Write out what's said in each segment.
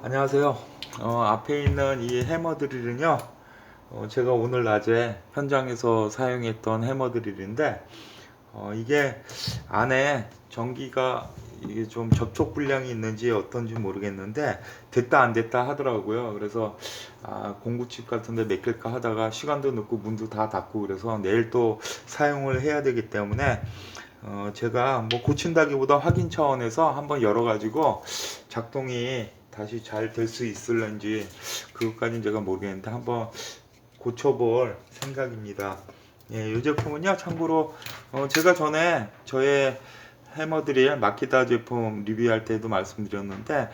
안녕하세요. 앞에 있는 이 해머 드릴은요, 제가 오늘 낮에 현장에서 사용했던 해머 드릴인데, 이게 안에 전기가 이게 좀 접촉 불량이 있는지 어떤지 모르겠는데, 됐다 안 됐다 하더라고요. 그래서, 공구칩 같은데 맡길까 하다가 시간도 늦고 문도 다 닫고 그래서 내일 또 사용을 해야 되기 때문에, 제가 뭐 고친다기보다 확인 차원에서 한번 열어가지고 작동이 다시 잘 될 수 있을런지 그것까지는 제가 모르겠는데 한번 고쳐볼 생각입니다. 예, 이 제품은요, 참고로 제가 전에 저의 해머드릴 마키다 제품 리뷰할 때도 말씀드렸는데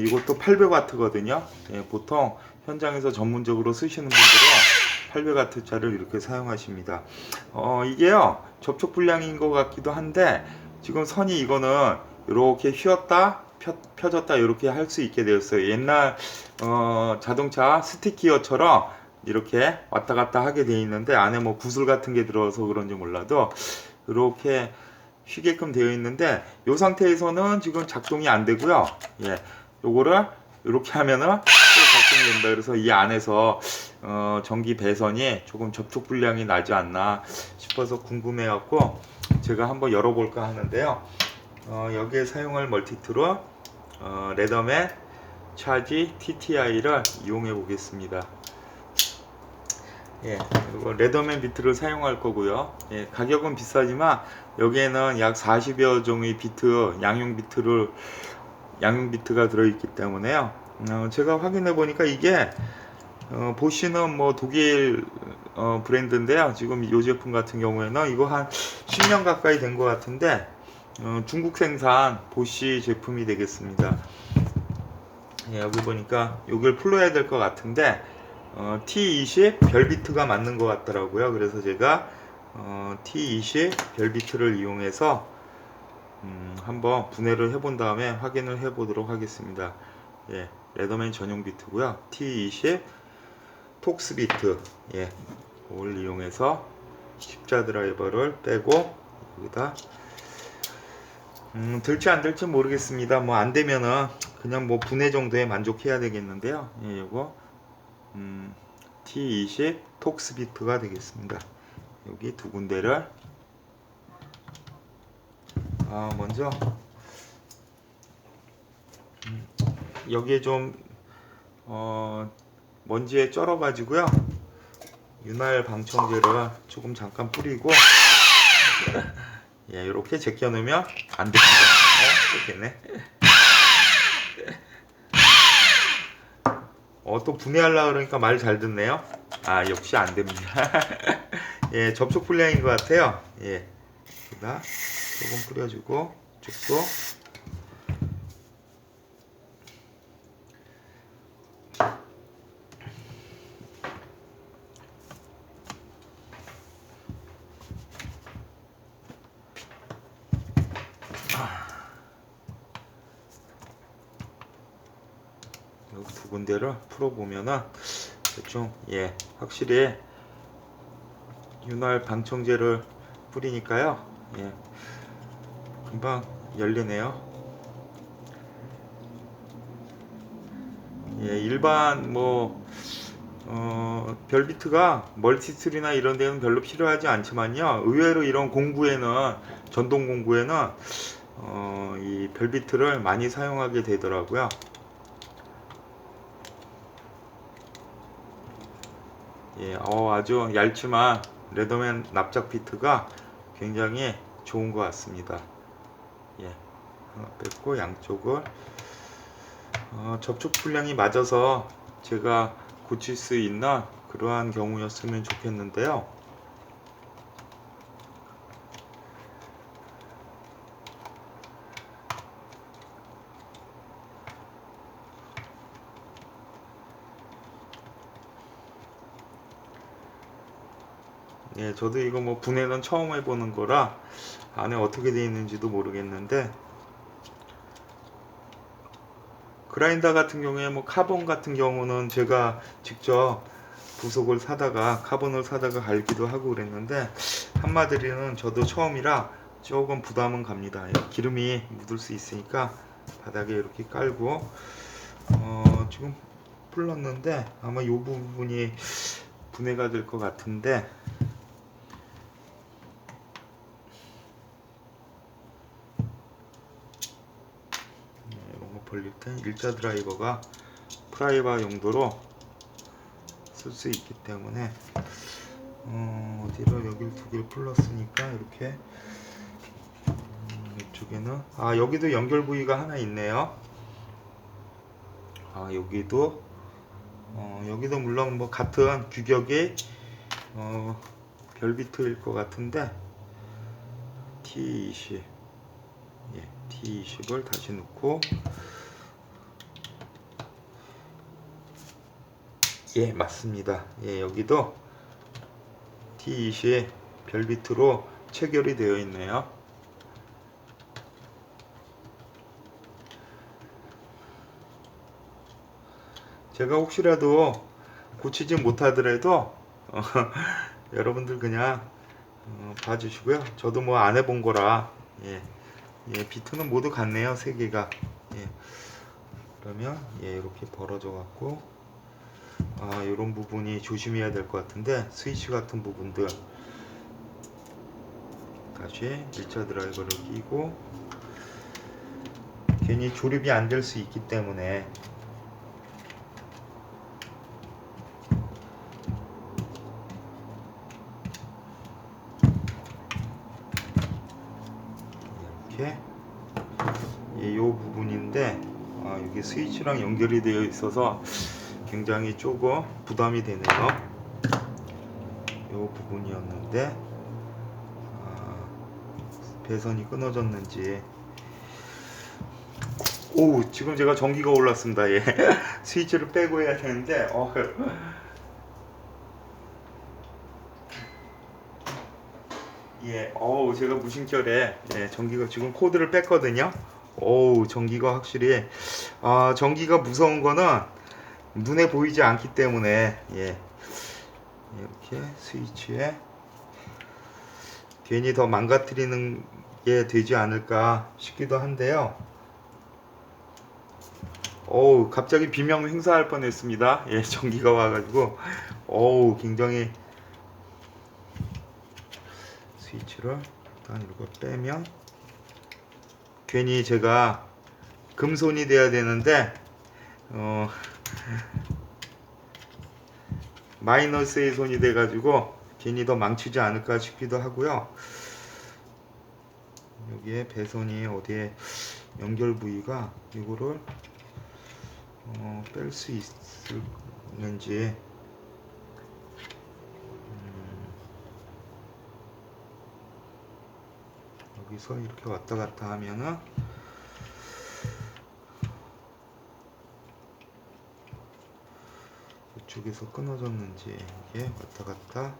이것도 800W거든요. 예, 보통 현장에서 전문적으로 쓰시는 분들은 800W짜리를 이렇게 사용하십니다. 이게요, 접촉 불량인 것 같기도 한데 지금 선이 이거는 이렇게 휘었다 펴졌다 이렇게 할 수 있게 되었어요. 옛날 자동차 스틱기어처럼 이렇게 왔다 갔다 하게 돼 있는데 안에 뭐 구슬 같은 게 들어서 그런지 몰라도 이렇게 휘게끔 되어 있는데 이 상태에서는 지금 작동이 안 되고요. 예, 요거를 이렇게 하면은 또 작동이 된다. 그래서 이 안에서 전기 배선이 조금 접촉 불량이 나지 않나 싶어서 궁금해갖고 제가 한번 열어볼까 하는데요. 여기에 사용할 멀티툴은 레더맨 차지 TTI를 이용해 보겠습니다. 예, 이거 레더맨 비트를 사용할 거고요. 예, 가격은 비싸지만 여기에는 약 40여 종의 비트, 양용 비트가 들어있기 때문에요. 제가 확인해 보니까 이게 보시는 뭐 독일 브랜드인데요. 지금 이 제품 같은 경우에는 이거 한 10년 가까이 된 것 같은데 중국 생산 보쉬 제품이 되겠습니다. 예, 여기 보니까 여기를 풀러야 될 것 같은데 T20 별비트가 맞는 것 같더라고요. 그래서 제가 T20 별비트를 이용해서 한번 분해를 해본 다음에 확인을 해보도록 하겠습니다. 예, 레더맨 전용 비트고요. T20 톡스 비트, 예, 그걸 이용해서 십자 드라이버를 빼고 여기다 될지 안 될지 모르겠습니다. 뭐 안 되면은 그냥 뭐 분해 정도에 만족해야 되겠는데요. 예, 이거 T20 톡스 비트가 되겠습니다. 여기 두 군데를 먼저 여기에 좀 먼지에 쩔어 가지고요. 윤활 방청제를 조금 잠깐 뿌리고 예, 이렇게 제껴 놓으면 안 됩니다. 됐네. 또 분해하려고 그러니까 말 잘 듣네요. 역시 안 됩니다. 예, 접촉 불량인 것 같아요. 예, 여기다 조금 뿌려주고 쪽도 여기 두 군데를 풀어보면은 대충 예, 확실히 윤활 방청제를 뿌리니까요. 예, 금방 열리네요. 예, 일반 뭐 별비트가 멀티툴이나 이런 데는 별로 필요하지 않지만요. 의외로 이런 공구에는 전동 공구에는 이 별비트를 많이 사용하게 되더라고요. 예, 아주 얇지만 레더맨 납작 비트가 굉장히 좋은 것 같습니다. 예, 하나 뺐고 양쪽을 접촉 불량이 맞아서 제가 고칠 수 있는 그러한 경우였으면 좋겠는데요. 예, 저도 이거 뭐 분해는 처음 해보는 거라 안에 어떻게 되어 있는지도 모르겠는데 그라인더 같은 경우에 뭐 카본 같은 경우는 제가 직접 부속을 사다가 카본을 사다가 갈기도 하고 그랬는데 한마디로는 저도 처음이라 조금 부담은 갑니다. 예, 기름이 묻을 수 있으니까 바닥에 이렇게 깔고 지금 풀렀는데 아마 이 부분이 분해가 될 것 같은데 이런 거 벌릴 때 일자 드라이버가 프라이바 용도로 쓸 수 있기 때문에 어디로 여기를 두 개를 풀렀으니까 이렇게 이쪽에는 여기도 연결 부위가 하나 있네요. 여기도 여기도 물론 뭐 같은 규격의 별비트일 것 같은데 T20 T20을 다시 넣고 맞습니다. 여기도 T20 별비트로 체결이 되어 있네요. 제가 혹시라도 고치지 못하더라도 여러분들 그냥 봐주시고요. 저도 뭐 안 해본 거라 비트는 모두 같네요. 세 개가. 그러면 이렇게 벌어져 갖고 이런 부분이 조심해야 될 것 같은데 스위치 같은 부분들 다시 일자 드라이버를 끼고 괜히 조립이 안 될 수 있기 때문에 이렇게 이 부분인데 여기 스위치랑 연결이 되어 있어서 굉장히 조금 부담이 되네요. 이 부분이었는데 배선이 끊어졌는지 지금 제가 전기가 올랐습니다. 스위치를 빼고 해야 되는데 제가 무심결에 전기가 지금 코드를 뺐거든요. 전기가 확실히 전기가 무서운 거는 눈에 보이지 않기 때문에 이렇게 스위치에 괜히 더 망가뜨리는 게 되지 않을까 싶기도 한데요. 갑자기 비명 행사할 뻔했습니다. 전기가 와가지고 굉장히 스위치를 일단 이거 빼면 괜히 제가 금손이 돼야 되는데 마이너스의 손이 돼가지고 괜히 더 망치지 않을까 싶기도 하고요. 여기에 배선이 어디에 연결 부위가 이거를 뺄 수 있는지 여기서 이렇게 왔다 갔다 하면은 이쪽에서 끊어졌는지 이게 왔다 갔다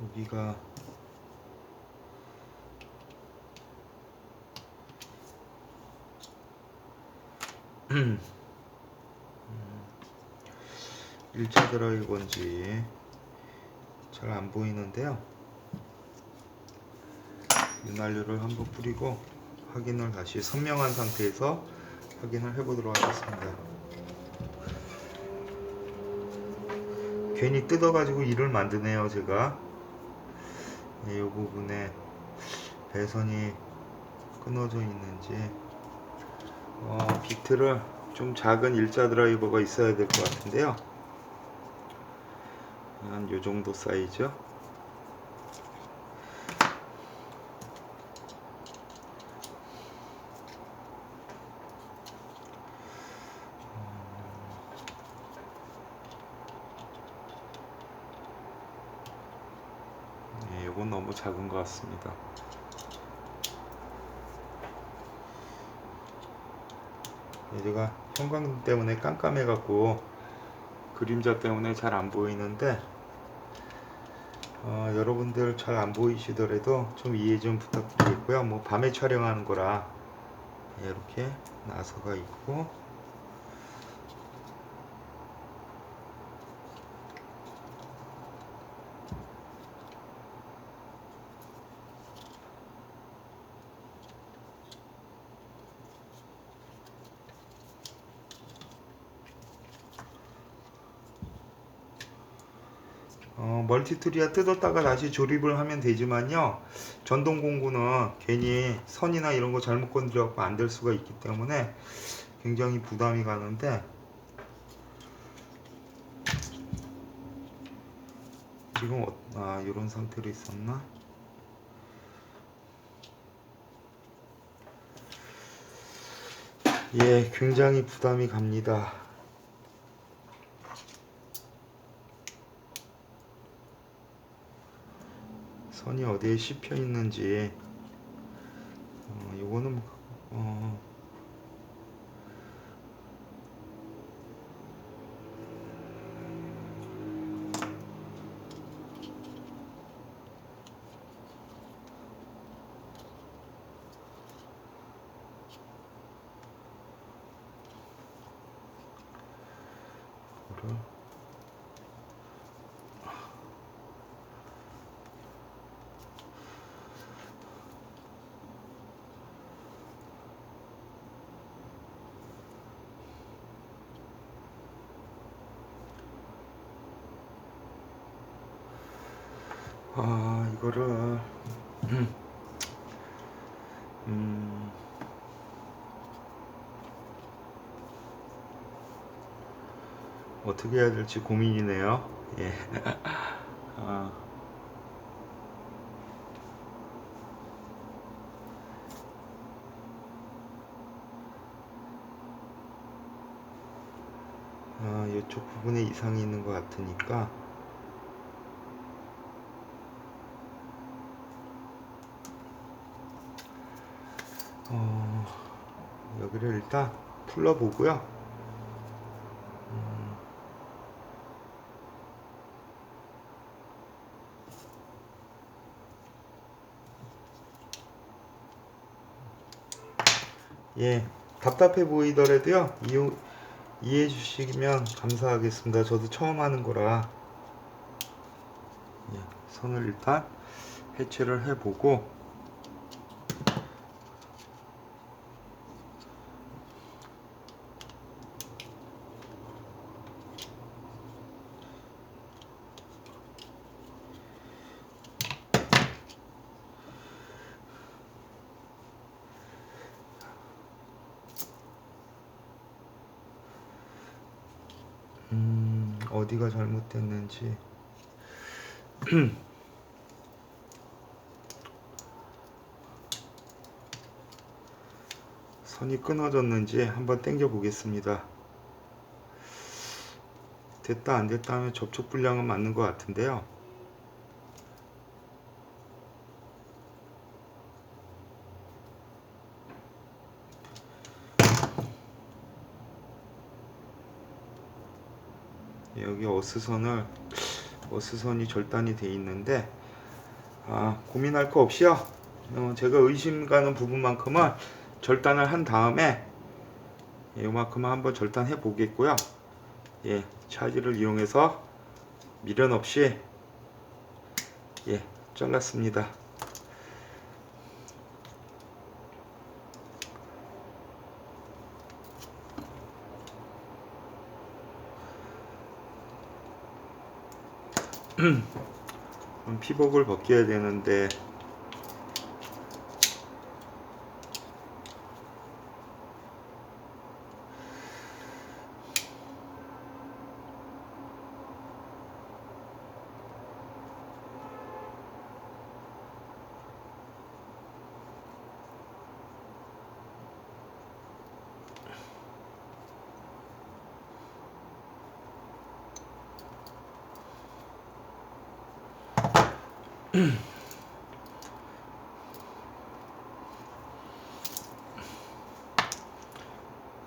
여기가 일자 드라이버인지 잘 안 보이는데요. 윤활유를 한번 뿌리고 확인을 다시 선명한 상태에서 확인을 해 보도록 하겠습니다. 괜히 뜯어 가지고 일을 만드네요. 제가 이 부분에 배선이 끊어져 있는지 비트를 좀 작은 일자 드라이버가 있어야 될 것 같은데요. 한 요 정도 사이즈. 요건 너무 작은 것 같습니다. 얘가 형광등 때문에 깜깜해 갖고 그림자 때문에 잘 안 보이는데 여러분들 잘 안 보이시더라도 좀 이해 좀 부탁드리겠고요. 뭐 밤에 촬영하는 거라 이렇게 나서가 있고 멀티툴이야 뜯었다가 다시 조립을 하면 되지만요, 전동 공구는 괜히 선이나 이런 거 잘못 건드려갖고 안 될 수가 있기 때문에 굉장히 부담이 가는데, 지금 이런 상태로 있었나? 예, 굉장히 부담이 갑니다. 선이 어디에 씹혀 있는지. 요거는 이거를 이거를 어떻게 해야 될지 고민이네요. 예. 아, 이쪽 부분에 이상이 있는 것 같으니까 여기를 일단 풀러보고요. 예, 답답해 보이더라도요, 이해해 주시면 감사하겠습니다. 저도 처음 하는 거라. 예, 선을 일단 해체를 해보고, 어디가 잘못됐는지. 선이 끊어졌는지 한번 당겨 보겠습니다. 됐다 안 됐다 하면 접촉 불량은 맞는 것 같은데요. 여기 어스선이 절단이 돼 있는데, 고민할 거 없이요, 제가 의심 가는 부분만큼은 절단을 한 다음에 이만큼은 한번 절단해 보겠고요. 예, 차지를 이용해서 미련 없이 잘랐습니다. 피복을 벗겨야 되는데,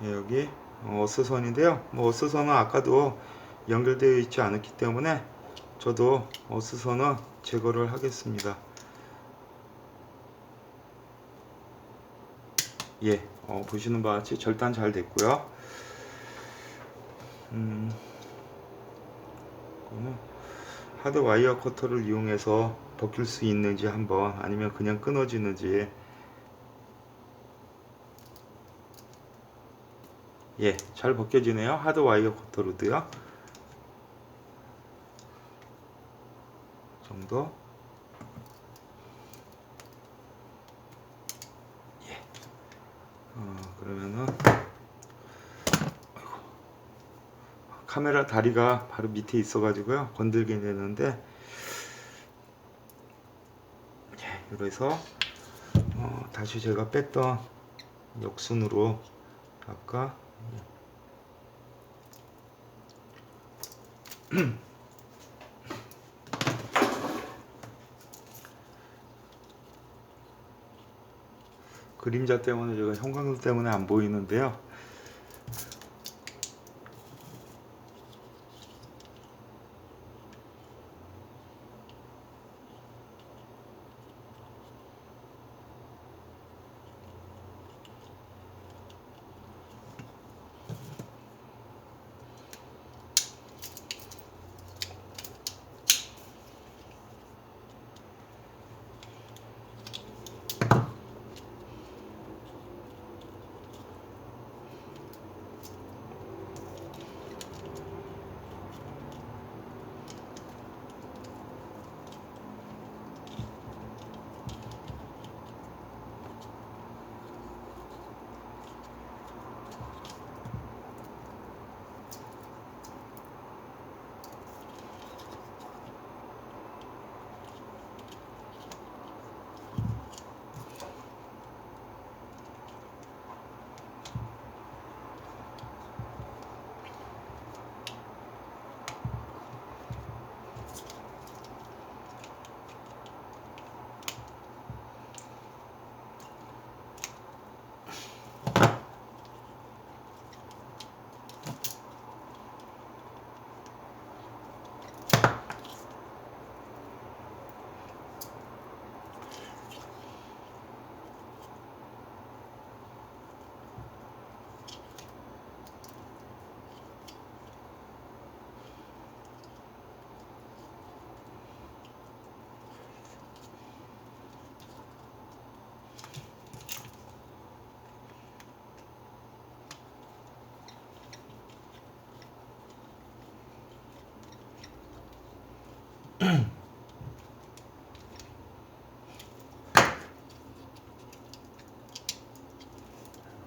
여기 어스선인데요. 어스선은 아까도 연결되어 있지 않았기 때문에 저도 어스선은 제거를 하겠습니다. 예, 보시는 바와 같이 절단 잘 됐고요. 하드 와이어 커터를 이용해서 벗길 수 있는지 한번, 아니면 그냥 끊어지는지. 예, 잘 벗겨지네요. 하드 와이어 커터로도요. 정도. 예. 그러면은 카메라 다리가 바로 밑에 있어가지고요 건들게 되는데, 예, 그래서 다시 제가 뺐던 역순으로 아까 그림자 때문에 제가 형광등 때문에 안 보이는데요.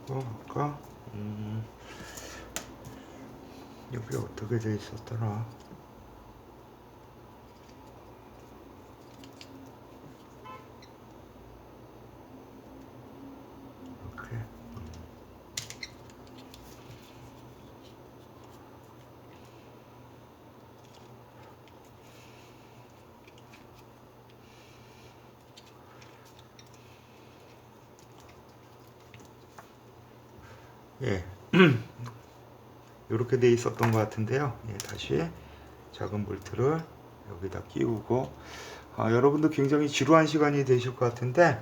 아까 여기 어떻게 돼 있었더라. 이렇게. 예. 이렇게 돼 있었던 것 같은데요. 예, 다시 작은 볼트를 여기다 끼우고, 여러분도 굉장히 지루한 시간이 되실 것 같은데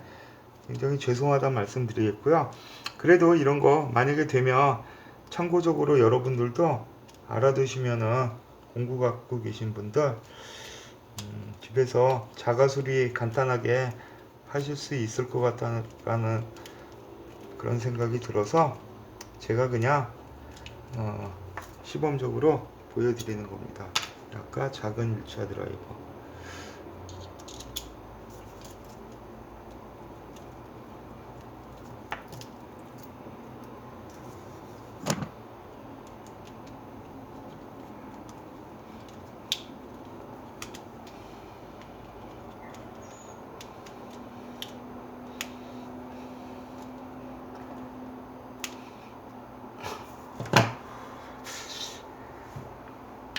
굉장히 죄송하다 말씀드리겠고요. 그래도 이런 거 만약에 되면 참고적으로 여러분들도 알아두시면은, 공구 갖고 계신 분들 집에서 자가수리 간단하게 하실 수 있을 것 같다는 그런 생각이 들어서 제가 그냥 시범적으로 보여드리는 겁니다. 아까 작은 1차 드라이버.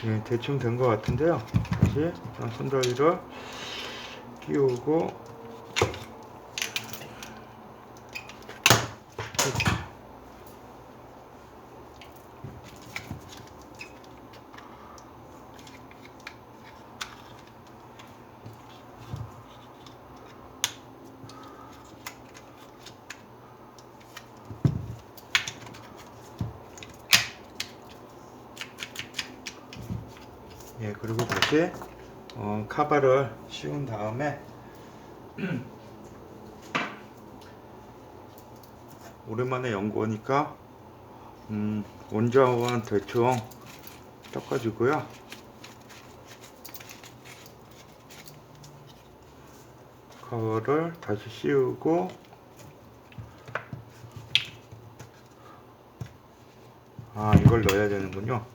예, 대충 된 것 같은데요. 다시 손잡이를 끼우고, 예, 그리고 다시 카바를 씌운 다음에 오랜만에 연구하니까 원자원 대충 닦아주고요. 커버를 다시 씌우고 이걸 넣어야 되는군요.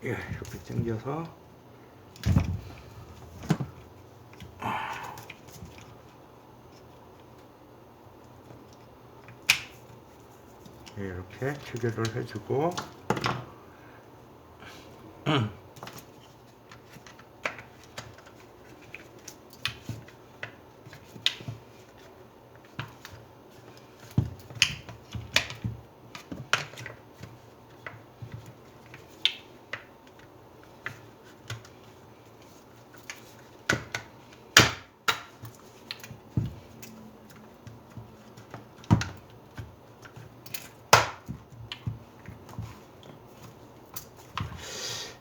예, 이렇게 당겨서 예, 이렇게 체결을 해주고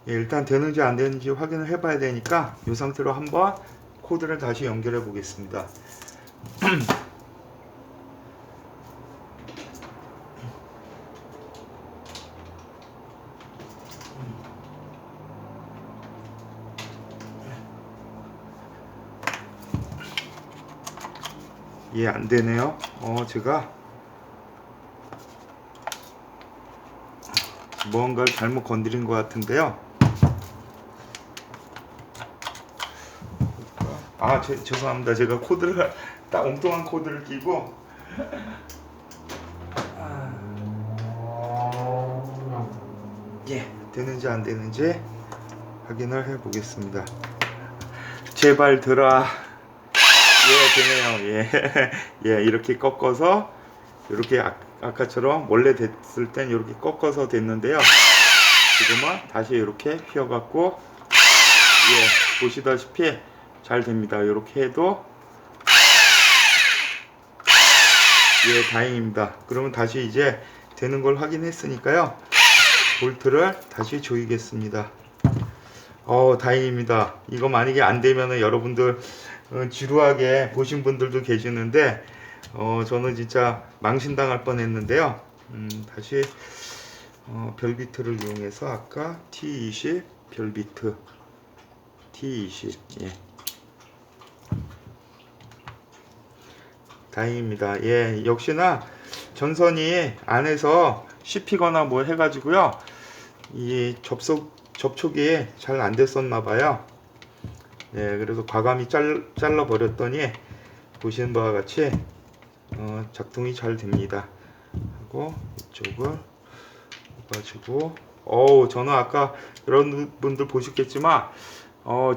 예, 일단 되는지 안 되는지 확인을 해 봐야 되니까 이 상태로 한번 코드를 다시 연결해 보겠습니다. 예, 안 되네요. 제가 무언가를 잘못 건드린 것 같은데요. 죄송합니다. 제가 코드를 딱 엉뚱한 코드를 끼고 예, 되는지 안 되는지 확인을 해 보겠습니다. 제발 들어. 예, 되네요. 예. 예, 이렇게 꺾어서 이렇게 아까처럼 원래 됐을 땐 이렇게 꺾어서 됐는데요. 지금은 다시 이렇게 휘어 갖고 예, 보시다시피 잘 됩니다. 이렇게 해도 예, 다행입니다. 그러면 다시 이제 되는 걸 확인했으니까요. 볼트를 다시 조이겠습니다. 다행입니다. 이거 만약에 안 되면은 여러분들 지루하게 보신 분들도 계시는데 저는 진짜 망신당할 뻔했는데요. 다시 별비트를 이용해서 아까 T20 별비트 T20 예. 다행입니다. 예, 역시나 전선이 안에서 씹히거나 뭐 해가지고요. 이 접촉이 잘 안 됐었나 봐요. 예, 그래서 과감히 잘라 버렸더니 보시는 바와 같이 작동이 잘 됩니다. 하고 이쪽을 가지고 저는 아까 여러분들 보셨겠지만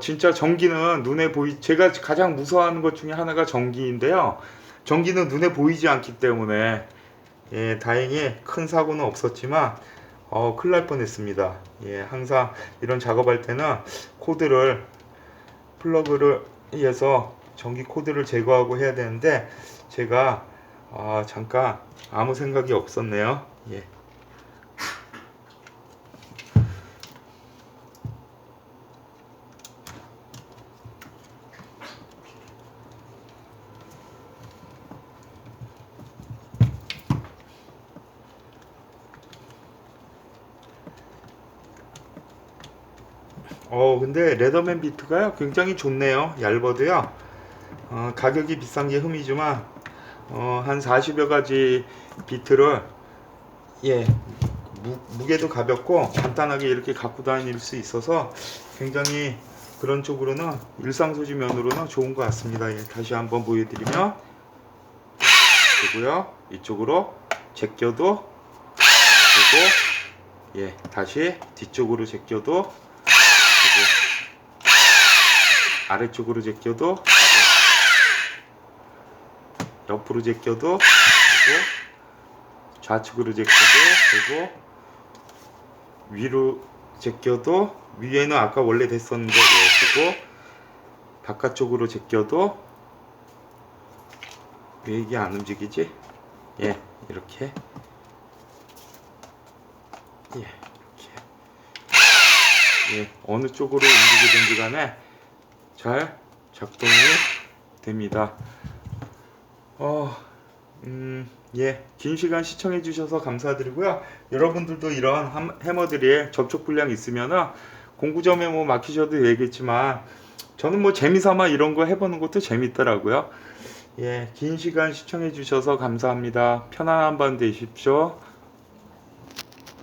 진짜 전기는 눈에 제가 가장 무서워하는 것 중에 하나가 전기인데요. 전기는 눈에 보이지 않기 때문에 예, 다행히 큰 사고는 없었지만 큰일 날 뻔했습니다. 예, 항상 이런 작업할 때는 플러그를 해서 전기 코드를 제거하고 해야 되는데 제가 잠깐 아무 생각이 없었네요. 예. 근데 레더맨 비트가요 굉장히 좋네요. 얇아도요. 가격이 비싼 게 흠이지만 한 40여 가지 비트를 예, 무게도 가볍고 간단하게 이렇게 갖고 다닐 수 있어서 굉장히 그런 쪽으로는 일상소지 면으로는 좋은 것 같습니다. 예, 다시 한번 보여드리면 되고요. 이쪽으로 제껴도 되고 예, 다시 뒤쪽으로 제껴도 되고 아래쪽으로 제껴도 되고 옆으로 제껴도 되고 좌측으로 제껴도 되고 위로 제껴도 위에는 아까 원래 됐었는데 되고 바깥쪽으로 제껴도 왜 이게 안 움직이지? 예, 이렇게 예, 이렇게 예, 어느 쪽으로 움직이든지 간에 잘 작동이 됩니다. 예, 긴 시간 시청해 주셔서 감사드리고요. 여러분들도 이런 해머들이 접촉 불량 있으면은 공구점에 뭐 맡기셔도 되겠지만 저는 뭐 재미삼아 이런 거 해보는 것도 재밌더라고요. 예, 긴 시간 시청해 주셔서 감사합니다. 편안한 밤 되십시오.